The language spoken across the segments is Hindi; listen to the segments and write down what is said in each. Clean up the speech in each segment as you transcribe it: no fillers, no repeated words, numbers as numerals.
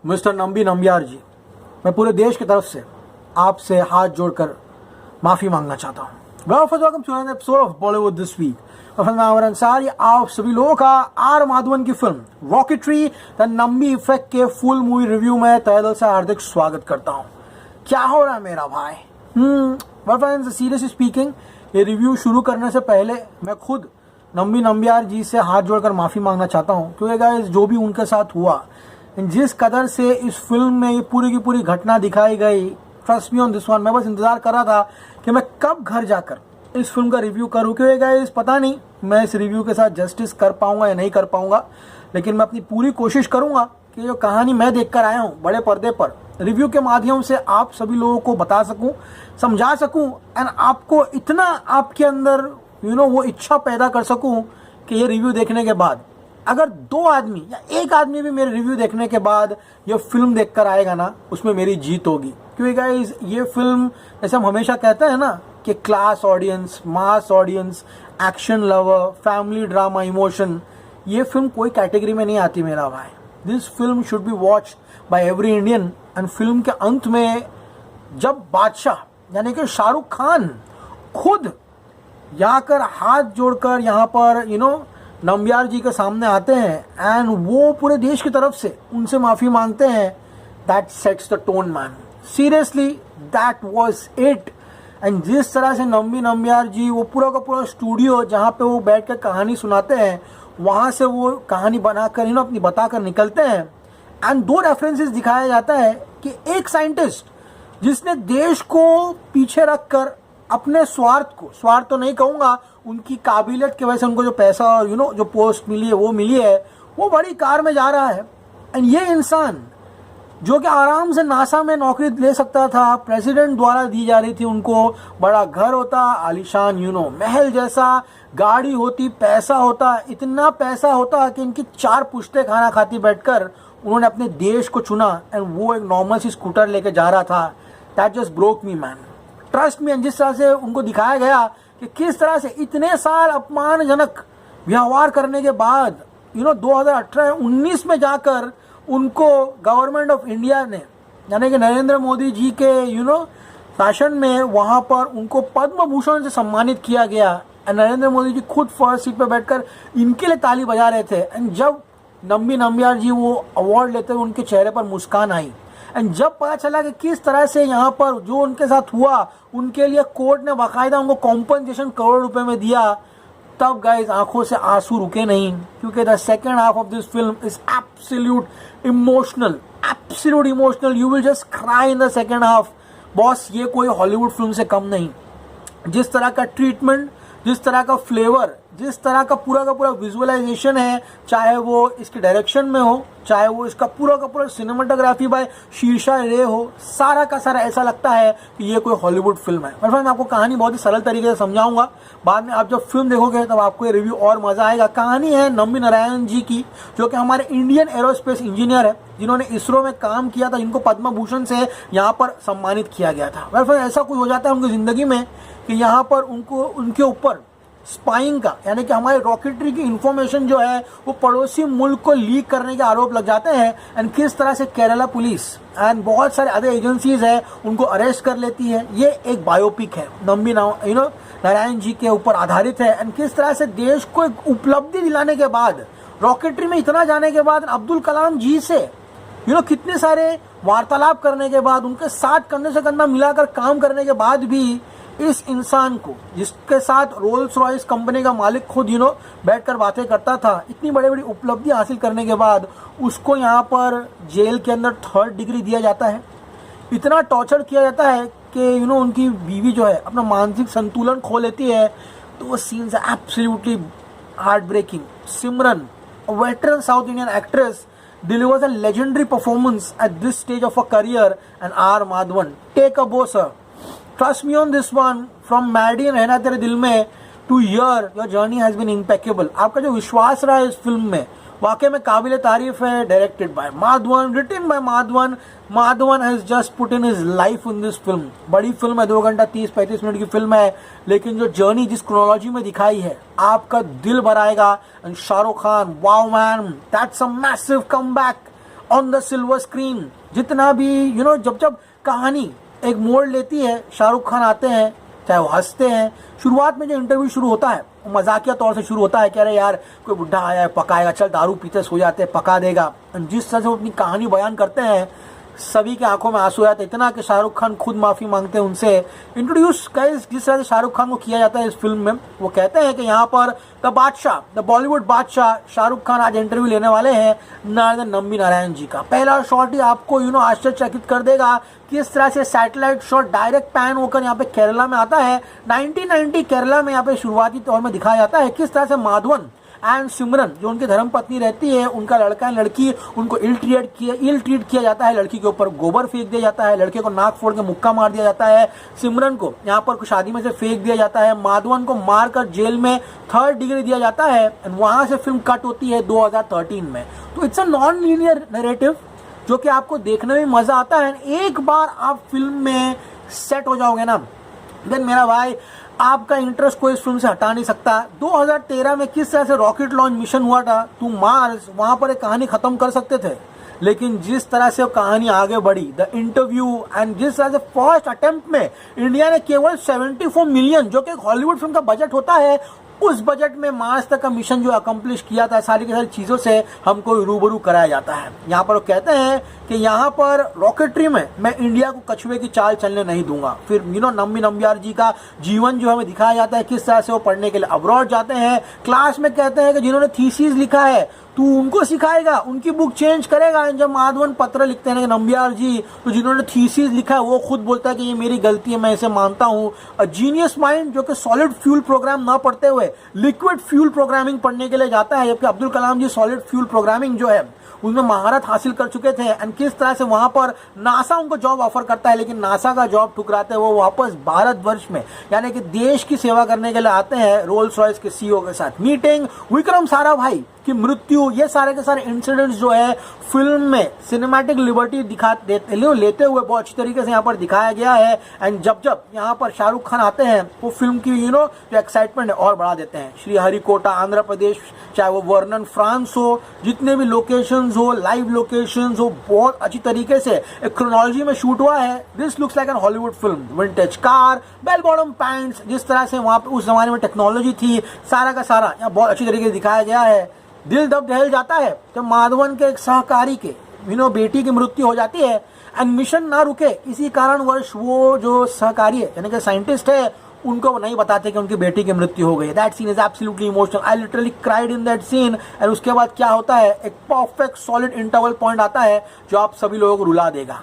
मिस्टर नंबी नंबियार जी, मैं पूरे देश की तरफ से आपसे हाथ जोड़कर माफ़ी मांगना चाहता हूँ। Welcome to another episode of Bollywood this week. आवर अंसारी आप सभी लोगों का आर माधवन की film Rocketry the Nambi Effect के फुल मूवी रिव्यू में तहे दिल से हार्दिक स्वागत करता हूँ। क्या हो रहा है मेरा भाई? फ्रेंड्स, सीरियसली स्पीकिंग, ये रिव्यू शुरू करने से पहले मैं खुद नंबी नंबियार जी से हाथ जोड़कर माफ़ी मांगना चाहता हूँ, क्योंकि गाइस जो भी उनके साथ हुआ, जिस कदर से इस फिल्म में ये पूरी की पूरी घटना दिखाई गई, trust me on this one, मैं बस इंतज़ार कर रहा था कि मैं कब घर जाकर इस फिल्म का रिव्यू करूँ। क्योंकि गाइस पता नहीं मैं इस रिव्यू के साथ जस्टिस कर पाऊँगा या नहीं कर पाऊँगा, लेकिन मैं अपनी पूरी कोशिश करूँगा कि जो कहानी मैं देख कर आया हूँ बड़े पर्दे पर, रिव्यू के माध्यम से आप सभी लोगों को बता सकूँ, समझा सकूँ, एंड आपको इतना आपके अंदर वो इच्छा पैदा कर सकूँ कि ये रिव्यू देखने के बाद अगर 2 आदमी या 1 आदमी भी मेरे रिव्यू देखने के बाद ये फिल्म देखकर आएगा ना, उसमें मेरी जीत होगी। क्योंकि गाइस ये फिल्म, जैसे हम हमेशा कहते हैं ना कि class audience, mass audience, action lover, family drama, emotion, ये फिल्म कोई कैटेगरी में नहीं आती मेरा भाई। This film should be watch by every Indian. And film के अंत में जब बादशाह यानी कि शाहरुख खान खुद जाकर हाथ जोड़कर यहाँ पर नंबियार जी के सामने आते हैं एंड वो पूरे देश की तरफ से उनसे माफ़ी मांगते हैं, that sets the tone man. Seriously that was it. And जिस तरह से नंबी नंबियार जी वो पूरा का पूरा स्टूडियो जहाँ पे वो बैठ कर कहानी सुनाते हैं, वहाँ से वो कहानी बनाकर अपनी बताकर निकलते हैं। एंड 2 रेफरेंसेस दिखाया जाता है कि एक साइंटिस्ट जिसने देश को पीछे रख कर अपने स्वार्थ तो नहीं कहूँगा, उनकी काबिलियत की वजह से उनको जो पैसा और जो पोस्ट मिली है वो मिली है, वो बड़ी कार में जा रहा है। एंड ये इंसान जो कि आराम से नासा में नौकरी ले सकता था, प्रेसिडेंट द्वारा दी जा रही थी उनको, बड़ा घर होता, आलीशान महल जैसा गाड़ी होती, पैसा होता, इतना पैसा होता कि इनकी 4 पुश्तें खाना खाती बैठकर उन्होंने अपने देश को चुना। एंड वो एक नॉर्मल सी स्कूटर लेके जा रहा था। That just broke me man, trust me. जिस तरह से उनको दिखाया गया कि किस तरह से इतने साल अपमानजनक व्यवहार करने के बाद 2018-19 में जाकर उनको गवर्नमेंट ऑफ इंडिया ने, यानी कि नरेंद्र मोदी जी के शासन में, वहाँ पर उनको पद्म भूषण से सम्मानित किया गया। एंड नरेंद्र मोदी जी खुद फर्स्ट सीट पर बैठकर इनके लिए ताली बजा रहे थे। एंड जब नंबी नंबियार जी वो अवार्ड लेते हुए उनके चेहरे पर मुस्कान आई, एंड जब पता चला कि किस तरह से यहाँ पर जो उनके साथ हुआ, उनके लिए कोर्ट ने बाकायदा उनको कॉम्पनसेशन करोड़ रुपए में दिया, तब गाइस आंखों से आंसू रुके नहीं। क्योंकि the second half of this film is absolute emotional. You will just cry in the second half. Boss, ये कोई हॉलीवुड फिल्म से कम नहीं। जिस तरह का ट्रीटमेंट, जिस तरह का फ्लेवर, जिस तरह का पूरा विजुअलाइजेशन है, चाहे वो इसके डायरेक्शन में हो, चाहे वो इसका पूरा का पूरा सिनेमाटोग्राफी बाय शीर्षा रे हो, सारा का सारा ऐसा लगता है कि ये कोई हॉलीवुड फिल्म है। मैं आपको कहानी बहुत ही सरल तरीके से समझाऊंगा, बाद में आप जब फिल्म देखोगे तब आपको ये रिव्यू और मजा आएगा। कहानी है नंबी नारायण जी की, जो कि हमारे इंडियन एरोस्पेस इंजीनियर है, जिन्होंने इसरो में काम किया था, जिनको पद्म भूषण से यहाँ पर सम्मानित किया गया था। ऐसा कुछ हो जाता है उनकी जिंदगी में कि यहाँ पर उनके ऊपर स्पाइंग का, यानी कि हमारे रॉकेटरी की इंफॉर्मेशन जो है वो पड़ोसी मुल्क को लीक करने के आरोप लग जाते हैं। एंड किस तरह से केरला पुलिस एंड बहुत सारे अदर एजेंसीज है उनको अरेस्ट कर लेती है। ये एक बायोपिक है, नंबी नारायण जी के ऊपर आधारित है। एंड किस तरह से देश को एक उपलब्धि दिलाने के बाद, रॉकेटरी में इतना जाने के बाद, अब्दुल कलाम जी से कितने सारे वार्तालाप करने के बाद, उनके साथ कंधे से कंधा मिलाकर काम करने के बाद भी इस इंसान को, जिसके साथ रोल्स रॉयस कंपनी का मालिक खुद बैठकर बातें करता था, इतनी बड़ी बड़ी उपलब्धि हासिल करने के बाद उसको यहाँ पर जेल के अंदर 3rd डिग्री दिया जाता है। इतना टॉर्चर किया जाता है कि उनकी बीवी जो है अपना मानसिक संतुलन खो लेती है। तो वो scenes absolutely heartbreaking. Simran, a veteran South Indian actress, delivers a legendary performance at this stage of her career, and R. Madhavan, take a bow, sir. Trust me on this one, from Maddie and रहना तेरे दिल में to here, your journey has been impeccable. आपका जो विश्वास रहा है इस फिल्म में, वाकई में काबिल तारीफ है। Directed by Madhavan, written by Madhavan. Madhavan has just put in his life in this film. बड़ी फिल्म है, 2 घंटा 30-35 मिनट की फिल्म है, लेकिन जो जर्नी जिस क्रोनोलॉजी में दिखाई है आपका दिल भराएगा। And Shahrukh Khan, wow man, that's a massive comeback, on the silver screen. जितना भी जब जब कहानी एक मोड़ लेती है, शाहरुख खान आते हैं, चाहे वो हंसते हैं। शुरुआत में जो इंटरव्यू शुरू होता है वो मजाकिया तौर से शुरू होता है कि अरे यार कोई बुढ़ा आया है पकाएगा, चल दारू पीते सो जाते हैं, पका देगा। जिस तरह से वो अपनी कहानी बयान करते हैं, सभी के आंखों में आंसू आते, इतना कि शाहरुख खान खुद माफी मांगते हैं उनसे। इंट्रोड्यूस गाइस जिस तरह से शाहरुख खान को किया जाता है इस फिल्म में, वो कहते हैं कि यहाँ पर द बादशाह, द बॉलीवुड बादशाह शाहरुख खान आज इंटरव्यू लेने वाले हैं नारायण नंबी नारायण जी का। पहला शॉट ही आपको आश्चर्यचकित कर देगा कि इस तरह से सैटेलाइट शॉट डायरेक्ट पैन होकर यहाँ पे केरला में आता है। 1990 केरला में यहाँ पे शुरुआती तौर में दिखाया जाता है किस तरह से माधवन एंड सिमरन जो उनकी धर्म पत्नी रहती है, उनका लड़का है लड़की, उनको इल ट्रीट किया जाता है। लड़की के ऊपर गोबर फेंक दिया जाता है, लड़के को नाक फोड़ के मुक्का मार दिया जाता है, सिमरन को यहाँ पर शादी में से फेंक दिया जाता है, माधवन को मारकर जेल में 3rd डिग्री दिया जाता है। वहां से फिल्म कट होती है 2013 में। तो it's a non linear narrative जो कि आपको देखने में मजा आता है। एक बार आप फिल्म में सेट हो जाओगे ना, देन मेरा भाई आपका इंटरेस्ट कोई इस फिल्म से हटा नहीं सकता। 2013 में किस तरह से रॉकेट लॉन्च मिशन हुआ था टू मार्स, वहां पर एक कहानी खत्म कर सकते थे, लेकिन जिस तरह से वो कहानी आगे बढ़ी, द इंटरव्यू, एंड जिस तरह से फर्स्ट अटेम्प्ट में इंडिया ने केवल 74 मिलियन, जो कि एक हॉलीवुड फिल्म का बजट होता है, उस बजट में मार्स तक का मिशन जो अकम्प्लिश किया था, सारी की सारी चीजों से हमको रूबरू कराया जाता है। यहाँ पर वो कहते हैं कि यहाँ पर रॉकेटरी में मैं इंडिया को कछुए की चाल चलने नहीं दूंगा। फिर नंबी नंबियार जी का जीवन जो हमें दिखाया जाता है, किस तरह से वो पढ़ने के लिए अब्रॉड जाते हैं। क्लास में कहते हैं कि जिन्होंने थीसिस लिखा है तू उनको सिखाएगा, उनकी बुक चेंज करेगा। जब माधवन पत्र लिखते हैं नंबियार जी, तो जिन्होंने थीसिस लिखा है वो खुद बोलता है कि ये मेरी गलती है, मैं इसे मानता हूँ। अ जीनियस माइंड जो कि सॉलिड फ्यूल प्रोग्राम ना पढ़ते हुए लिक्विड फ्यूल प्रोग्रामिंग पढ़ने के लिए जाता है, जबकि अब्दुल कलाम जी सॉलिड फ्यूल प्रोग्रामिंग जो है उसमें महारत हासिल कर चुके थे। एंड किस तरह से वहां पर नासा उनको जॉब ऑफर करता है, लेकिन नासा का जॉब ठुकराते हैं, वो वापस भारतवर्ष में यानी कि देश की सेवा करने के लिए आते हैं रोल्स रॉयस के सीईओ के साथ। मीटिंग, विक्रम साराभाई की मृत्यु, ये सारे के सारे इंसिडेंट्स जो है फिल्म में सिनेमैटिक लिबर्टी लेते हुए बहुत अच्छी तरीके से यहाँ पर दिखाया गया है। एंड जब जब यहाँ पर शाहरुख खान आते हैं वो फिल्म की जो एक्साइटमेंट है और बढ़ा देते हैं। श्री हरिकोटा आंध्र प्रदेश, चाहे वो वर्नन फ्रांस हो, जितने भी लोकेशंस हो, लाइव लोकेशंस हो, बहुत अच्छी तरीके से एक क्रोनोलॉजी में शूट हुआ है। This looks like an Hollywood film. Vintage car, bell bottom pants, जिस तरह से वहाँ पे उस जमाने में टेक्नोलॉजी थी, सारा का सारा यहाँ बहुत अच्छी तरीके से दिखाया गया है। दिल दब दहल जाता है जब माधवन के एक सहकारी के बेटी की मृत्यु हो जाती है एंड मिशन ना रुके। इसी कारणवश वो जो सहकारी है यानी कि साइंटिस्ट है, उनको नहीं बताते कि उनकी बेटी की मृत्यु हो गई। That scene is absolutely emotional, I literally cried in that scene. And उसके बाद क्या होता है, एक परफेक्ट सॉलिड इंटरवल पॉइंट आता है जो आप सभी लोगों को रुला देगा।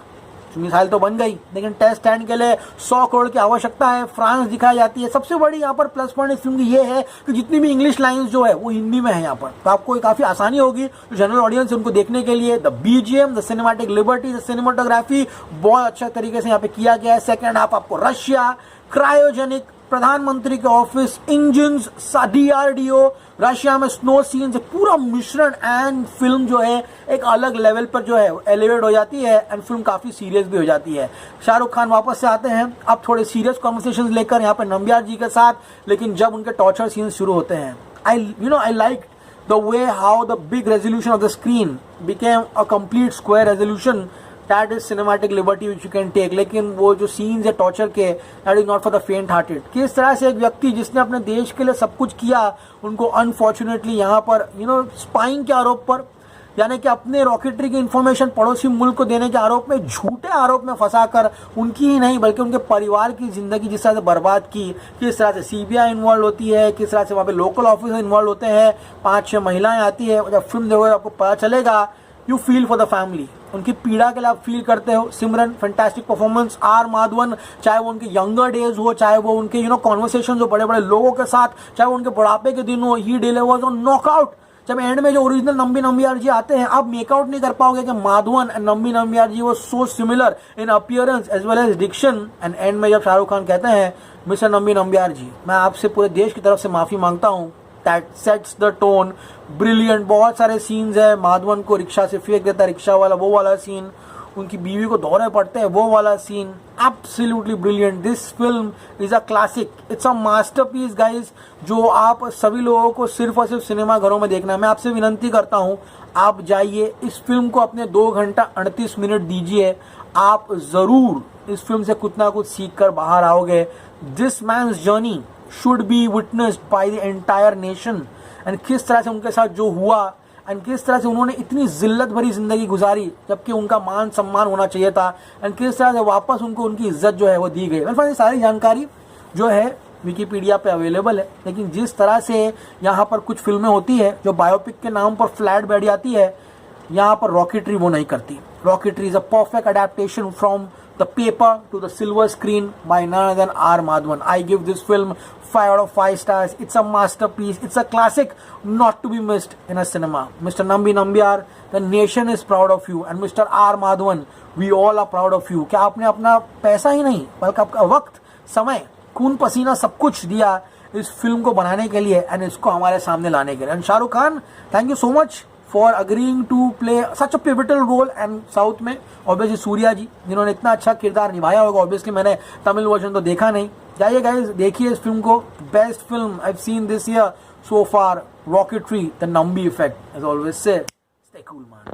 मिसाइल तो बन गई, लेकिन टेस्ट स्टैंड के लिए 100 करोड़ की आवश्यकता है। फ्रांस दिखाई जाती है। सबसे बड़ी यहाँ पर प्लस पॉइंट इस फिल्म की ये है कि जितनी भी इंग्लिश लाइंस जो है वो हिंदी में है यहाँ पर, तो आपको काफी आसानी होगी जो जनरल ऑडियंस है उनको देखने के लिए। The BGM, the cinematic liberty, the cinematography बहुत अच्छा तरीके से यहाँ पे किया गया है। सेकेंड हाफ आपको रशिया, क्रायोजेनिक, प्रधानमंत्री के ऑफिस, इंजन्स, डीआरडीओ, रशिया में स्नो सीन्स, पूरा मिश्रण, एंड फिल्म जो है एक अलग लेवल पर जो है एलिवेट हो जाती है एंड फिल्म काफी सीरियस भी हो जाती है। शाहरुख खान वापस से आते हैं अब थोड़े सीरियस कॉन्वर्सेशंस लेकर यहाँ पे नंबियार जी के साथ, लेकिन जब उनके टॉर्चर सीन्स शुरू होते हैं, I like the way how the big resolution of the screen became a complete square resolution. That is cinematic liberty which you can take. लेकिन वो जो सीन्स है टॉर्चर के, that is not for the faint hearted. किस तरह से एक व्यक्ति जिसने अपने देश के लिए सब कुछ किया, उनको अनफॉर्चुनेटली यहाँ पर स्पाइंग के आरोप पर, यानी कि अपने रॉकेटरी की इंफॉर्मेशन पड़ोसी मुल्क को देने के आरोप में, झूठे आरोप में फंसाकर उनकी ही नहीं बल्कि उनके परिवार की जिंदगी जिस तरह से बर्बाद की, किस तरह से सीबीआई इन्वॉल्व होती है, किस तरह से वहाँ पे लोकल ऑफिसर इन्वॉल्व होते हैं, 5-6 महिलाएं आती है। जब फिल्म देखोगे आपको पता चलेगा, you feel for the family, उनकी पीड़ा के लिए आप फील करते हो। सिमरन फैंटास्टिक परफॉर्मेंस, आर माधवन, चाहे वो उनके यंगर डेज हो, चाहे वो उनके कॉन्वर्सेशन हो बड़े बड़े लोगों के साथ, चाहे वो उनके बुढ़ापे के दिन हो, ही डिलीवर्स ऑन नॉकआउट। जब एंड में जो ओरिजिनल नंबी नंबियार जी आते हैं, आप मेकआउट नहीं कर पाओगे कि माधवन एंड नंबी नंबियार जी वो so similar in appearance as well as diction. And end में जब शाहरुख खान कहते हैं, मिस्टर नंबी नंबियार जी, मैं आपसे पूरे देश की तरफ से माफी मांगता हूँ, that sets the tone. Brilliant, बहुत सारे सीन्स है। माधवन को रिक्शा से फेंक देता है रिक्शा वाला, वो वाला सीन, उनकी बीवी को दौरे पड़ते हैं, वो वाला scene absolutely brilliant. This film is a classic, it's a masterpiece guys, जो आप सभी लोगों को सिर्फ और सिर्फ सिनेमा घरों में देखना है। मैं आपसे विनंती करता हूं, आप जाइए इस फिल्म को अपने 2 घंटा 38 मिनट दीजिए, आप जरूर इस फिल्म से कुछ ना कुछ सीख कर बाहर आओगे। This man's journey should be witnessed by the entire nation, and किस तरह से उनके साथ जो हुआ एंड किस तरह से उन्होंने इतनी जिल्लत भरी जिंदगी गुजारी जबकि उनका मान सम्मान होना चाहिए था, एंड किस तरह से वापस उनको उनकी इज्जत जो है वो दी गई। ये सारी जानकारी जो है विकिपीडिया पे अवेलेबल है, लेकिन जिस तरह से यहाँ पर कुछ फिल्में होती है जो बायोपिक के नाम पर फ्लैट बैठ जाती है, यहाँ पर रॉकेटरी वो नहीं करती। Rocketry is a perfect adaptation from the paper to the silver screen by none other than R. Madhavan. I give this film 5 out of 5 stars. It's a masterpiece. It's a classic not to be missed in a cinema. Mr. Nambi Nambiar, the nation is proud of you, and Mr. R. Madhavan, we all are proud of you. क्या आपने अपना पैसा ही नहीं बल्कि आपका वक्त, समय, खून पसीना सब कुछ दिया इस फिल्म को बनाने के लिए एंड इसको हमारे सामने लाने के लिए। And Shahrukh Khan, thank you so much for agreeing to play such a pivotal role. And south में ऑब्वियसली सूर्या जी, जिन्होंने इतना अच्छा किरदार निभाया होगा। ऑब्वियसली मैंने तमिल वर्जन तो देखा नहीं। जाइए गाइस, देखिए इस फिल्म को, best film I have seen this year so far, Rocketry the Nambi Effect, as always say stay cool man.